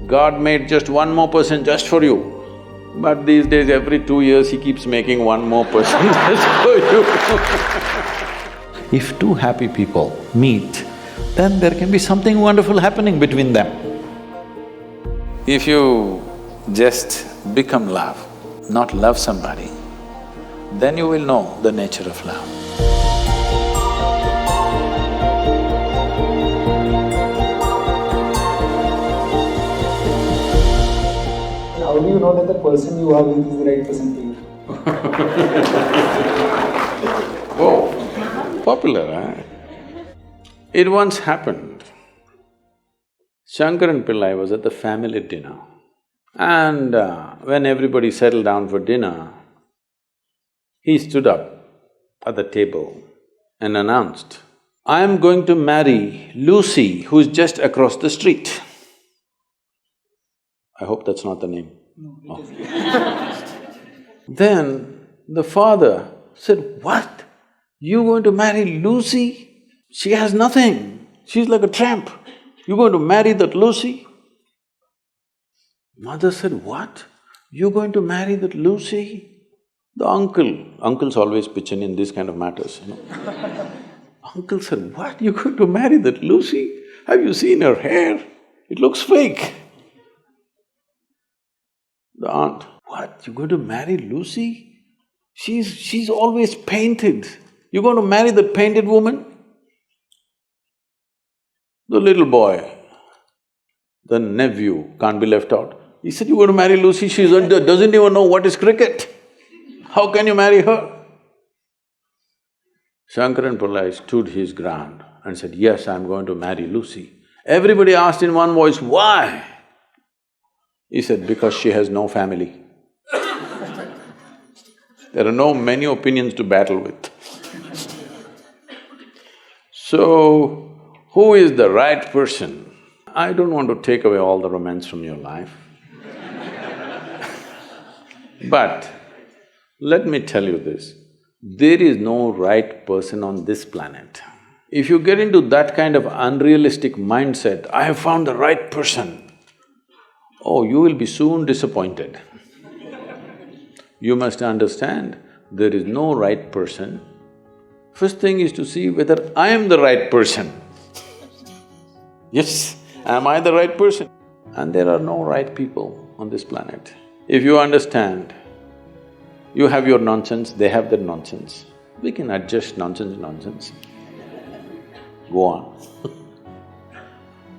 God made just one more person just for you. But these days, every 2 years, he keeps making one more person just for you. If two happy people meet, then there can be something wonderful happening between them. If you just become love, not love somebody, then you will know the nature of love. How do you know that the person you are with is the right person for you? Oh, popular, huh? It once happened. Shankaran Pillai was at the family dinner, and when everybody settled down for dinner, he stood up at the table and announced, "I am going to marry Lucy, who's just across the street." I hope that's not the name. No. Then the father said, "What? You going to marry Lucy? She has nothing. She's like a tramp. You're going to marry that Lucy?" Mother said, "What? You're going to marry that Lucy?" The uncles always pitch in these kind of matters, you know. Uncle said, "What? You're going to marry that Lucy? Have you seen her hair? It looks fake." The aunt, "What? You're going to marry Lucy? She's always painted. You're going to marry that painted woman?" The little boy, the nephew, can't be left out. He said, "You're going to marry Lucy, she doesn't even know what is cricket. How can you marry her?" Shankaran Pillai stood his ground and said, "Yes, I'm going to marry Lucy." Everybody asked in one voice, "Why?" He said, "Because she has no family." There are no many opinions to battle with. So, who is the right person? I don't want to take away all the romance from your life. But let me tell you this, there is no right person on this planet. If you get into that kind of unrealistic mindset, "I have found the right person," oh, you will be soon disappointed. You must understand, there is no right person. First thing is to see whether I am the right person. Yes, am I the right person? And there are no right people on this planet. If you understand, you have your nonsense, they have their nonsense, we can adjust nonsense. Go on.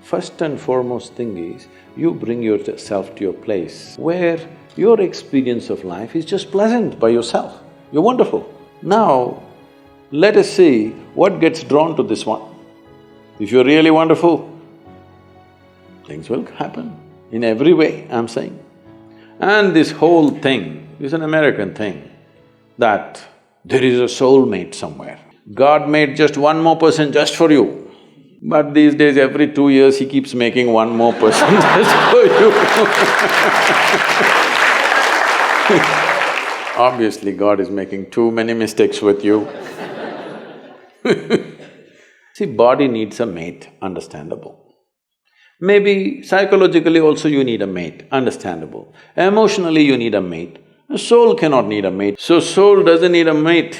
First and foremost thing is, you bring yourself to your place where your experience of life is just pleasant by yourself. You're wonderful. Now, let us see what gets drawn to this one. If you're really wonderful, things will happen in every way, I'm saying. And this whole thing is an American thing, that there is a soulmate somewhere. God made just one more person just for you. But these days, every 2 years, he keeps making one more person just for you. Obviously, God is making too many mistakes with you. See, body needs a mate, understandable. Maybe psychologically also you need a mate, understandable. Emotionally you need a mate. A soul cannot need a mate. So soul doesn't need a mate,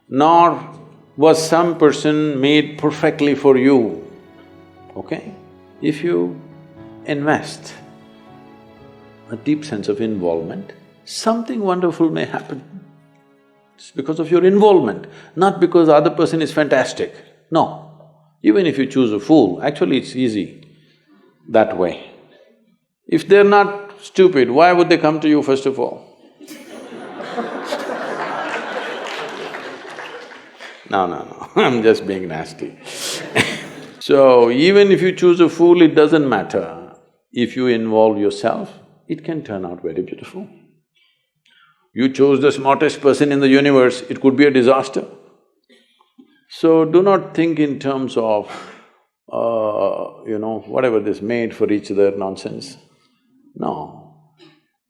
nor was some person made perfectly for you, okay? If you invest a deep sense of involvement, something wonderful may happen. It's because of your involvement, not because the other person is fantastic. No. Even if you choose a fool, actually it's easy that way. If they're not stupid, why would they come to you first of all? No, I'm just being nasty. So, even if you choose a fool, it doesn't matter. If you involve yourself, it can turn out very beautiful. You chose the smartest person in the universe, it could be a disaster. So, do not think in terms of, whatever this made for each other nonsense. No,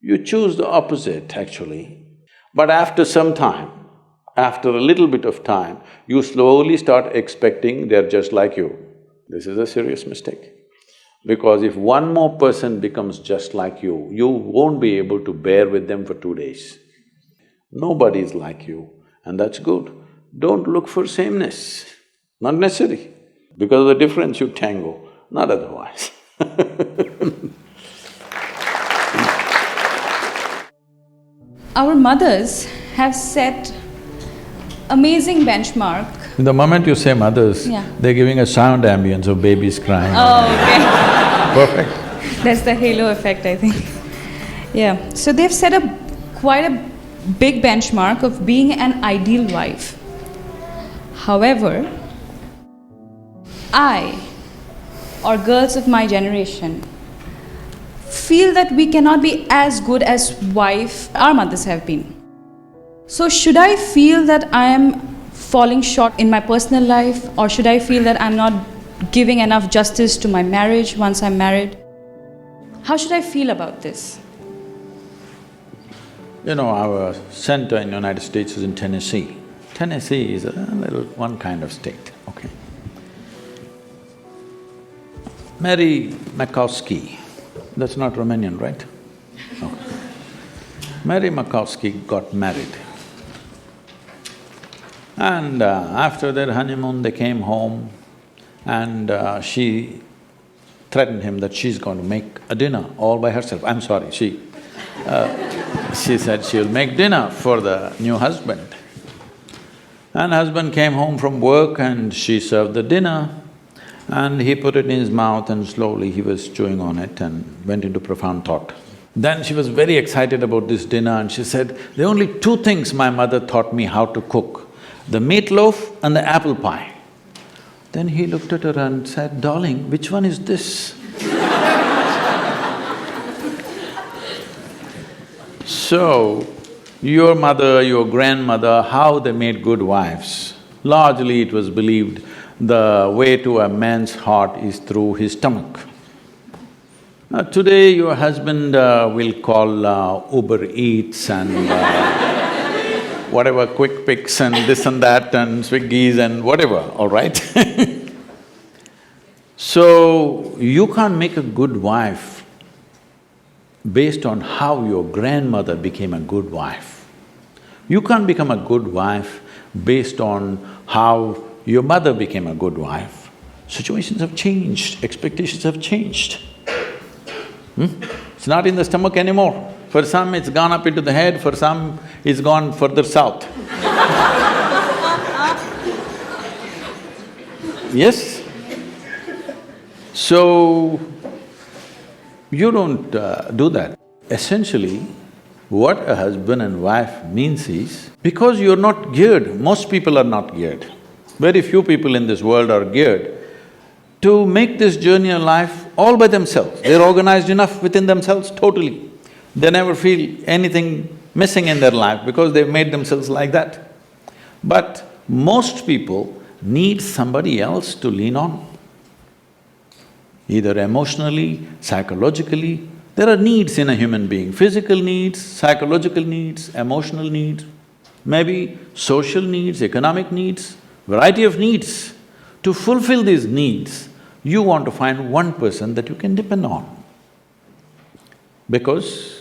you choose the opposite actually. But after some time, after a little bit of time, you slowly start expecting they're just like you. This is a serious mistake. Because if one more person becomes just like you won't be able to bear with them for 2 days. Nobody is like you, and that's good. Don't look for sameness, not necessary. Because of the difference you tango, not otherwise. Our mothers have set amazing benchmark. The moment you say mothers, Yeah. they're giving a sound ambience of babies crying. Oh, okay. Perfect. That's the halo effect, I think. Yeah. So they've set quite a big benchmark of being an ideal wife. However, I, or girls of my generation, feel that we cannot be as good as wife our mothers have been. So should I feel that I am falling short in my personal life, or should I feel that I'm not giving enough justice to my marriage once I'm married? How should I feel about this? You know, our center in the United States is in Tennessee. Tennessee is a little one kind of state, okay. Mary Makowski, that's not Romanian, right? No. Mary Makowski got married. And after their honeymoon, they came home and she threatened him that she's going to make a dinner all by herself. I'm sorry, she said she'll make dinner for the new husband. And husband came home from work and she served the dinner and he put it in his mouth and slowly he was chewing on it and went into profound thought. Then she was very excited about this dinner and she said, "There are only 2 things my mother taught me how to cook, the meatloaf and the apple pie." Then he looked at her and said, "Darling, which one is this?" So, your mother, your grandmother, how they made good wives? Largely it was believed the way to a man's heart is through his stomach. Today your husband will call Uber Eats and whatever, Quick Picks and this and that and Swiggies and whatever, all right? So, you can't make a good wife based on how your grandmother became a good wife. You can't become a good wife based on how your mother became a good wife. Situations have changed, expectations have changed. It's not in the stomach anymore. For some, it's gone up into the head, for some, it's gone further south. Yes? So, you don't do that. Essentially, what a husband and wife means is, because you're not geared, most people are not geared. Very few people in this world are geared to make this journey of life all by themselves. They're organized enough within themselves totally. They never feel anything missing in their life because they've made themselves like that. But most people need somebody else to lean on. Either emotionally, psychologically, there are needs in a human being, physical needs, psychological needs, emotional needs, maybe social needs, economic needs, variety of needs. To fulfill these needs, you want to find one person that you can depend on. Because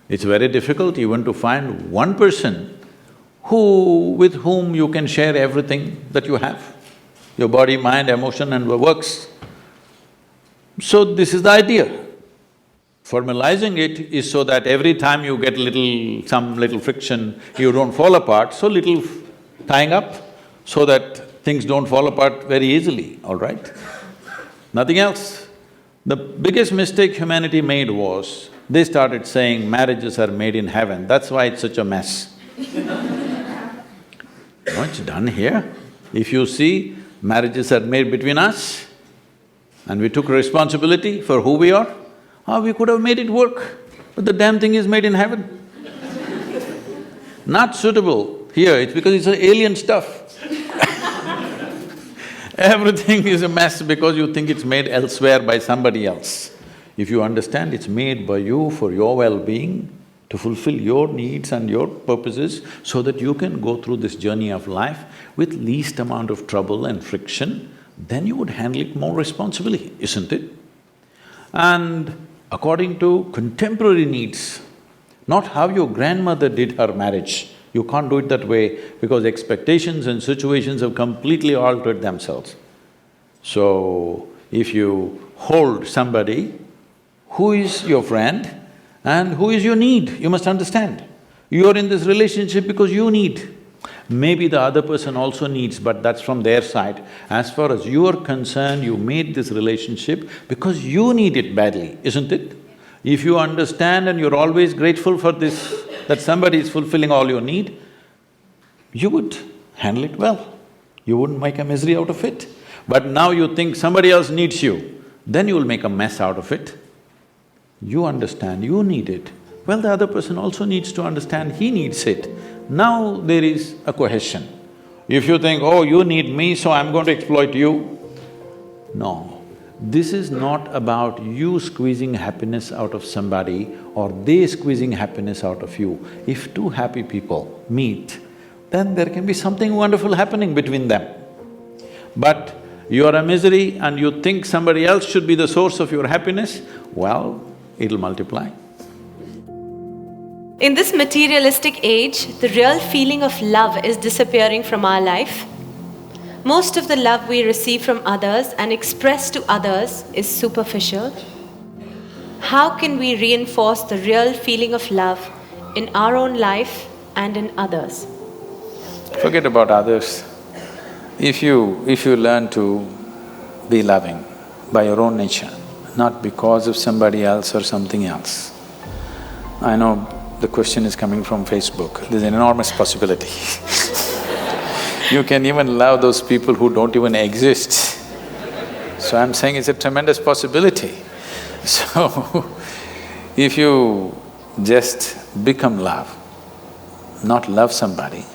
it's very difficult even to find one person with whom you can share everything that you have, your body, mind, emotion and works. So this is the idea. Formalizing it is so that every time you get some little friction, you don't fall apart, so little tying up so that things don't fall apart very easily, all right? Nothing else. The biggest mistake humanity made was, they started saying marriages are made in heaven, that's why it's such a mess. What's done here? If you see, marriages are made between us and we took responsibility for who we are, we could have made it work, but the damn thing is made in heaven. Not suitable here, it's because it's alien stuff. Everything is a mess because you think it's made elsewhere by somebody else. If you understand it's made by you for your well-being, to fulfill your needs and your purposes so that you can go through this journey of life with least amount of trouble and friction, then you would handle it more responsibly, isn't it? and according to contemporary needs, not how your grandmother did her marriage. You can't do it that way because expectations and situations have completely altered themselves. So, if you hold somebody who is your friend and who is your need, you must understand. You are in this relationship because you need. Maybe the other person also needs, but that's from their side. As far as you are concerned, you made this relationship because you need it badly, isn't it? If you understand and you're always grateful for this, that somebody is fulfilling all your need, you would handle it well. You wouldn't make a misery out of it. But now you think somebody else needs you, then you will make a mess out of it. You understand, you need it. Well, the other person also needs to understand he needs it. Now there is a cohesion. If you think, oh, you need me, so I'm going to exploit you, no. This is not about you squeezing happiness out of somebody or they squeezing happiness out of you. If two happy people meet, then there can be something wonderful happening between them. But you are a misery and you think somebody else should be the source of your happiness, well, it'll multiply. In this materialistic age, the real feeling of love is disappearing from our life. Most of the love we receive from others and express to others is superficial. How can we reinforce the real feeling of love in our own life and in others? Forget about others. If you learn to be loving by your own nature, not because of somebody else or something else. I know the question is coming from Facebook, there's an enormous possibility. You can even love those people who don't even exist. So I'm saying it's a tremendous possibility. So, if you just become love, not love somebody,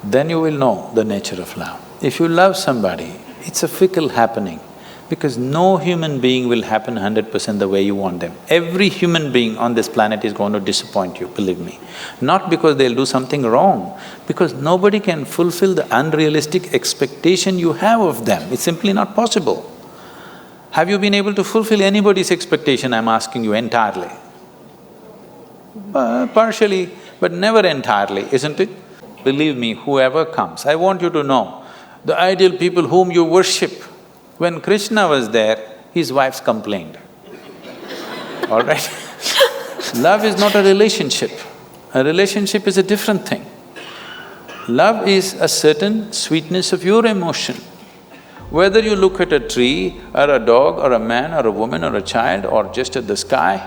then you will know the nature of love. If you love somebody, it's a fickle happening because no human being will happen 100% the way you want them. Every human being on this planet is going to disappoint you, believe me. Not because they'll do something wrong, because nobody can fulfill the unrealistic expectation you have of them. It's simply not possible. Have you been able to fulfill anybody's expectation, I'm asking you, entirely? Partially, but never entirely, isn't it? Believe me, whoever comes, I want you to know, the ideal people whom you worship, when Krishna was there, his wives complained, all right? Love is not a relationship. A relationship is a different thing. Love is a certain sweetness of your emotion. Whether you look at a tree, or a dog, or a man, or a woman, or a child, or just at the sky,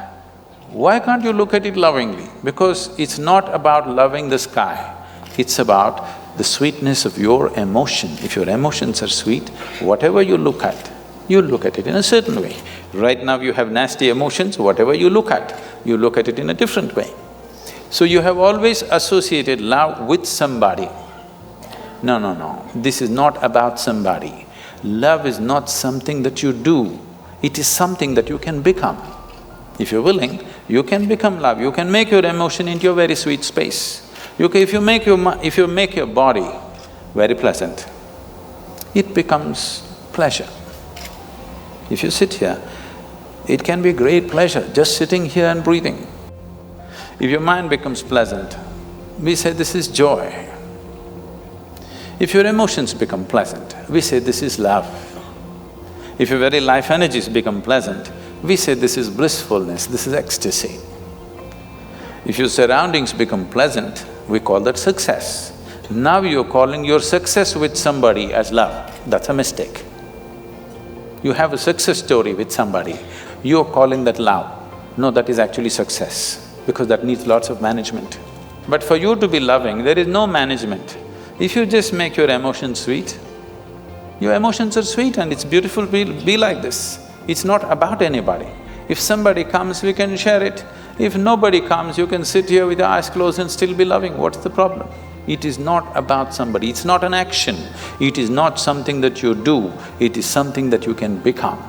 why can't you look at it lovingly? Because it's not about loving the sky, it's about the sweetness of your emotion. If your emotions are sweet, whatever you look at it in a certain way. Right now you have nasty emotions, whatever you look at it in a different way. So you have always associated love with somebody. No, this is not about somebody. Love is not something that you do, it is something that you can become. If you're willing, you can become love, you can make your emotion into a very sweet space. If you make your body very pleasant, it becomes pleasure. If you sit here, it can be great pleasure just sitting here and breathing. If your mind becomes pleasant, we say this is joy. If your emotions become pleasant, we say this is love. If your very life energies become pleasant, we say this is blissfulness, this is ecstasy. If your surroundings become pleasant, we call that success. Now you're calling your success with somebody as love, that's a mistake. You have a success story with somebody, you're calling that love. No, that is actually success, because that needs lots of management. But for you to be loving, there is no management. If you just make your emotions sweet, your emotions are sweet and it's beautiful to be like this. It's not about anybody. If somebody comes, we can share it. If nobody comes, you can sit here with your eyes closed and still be loving, what's the problem? It is not about somebody, it's not an action, it is not something that you do, it is something that you can become.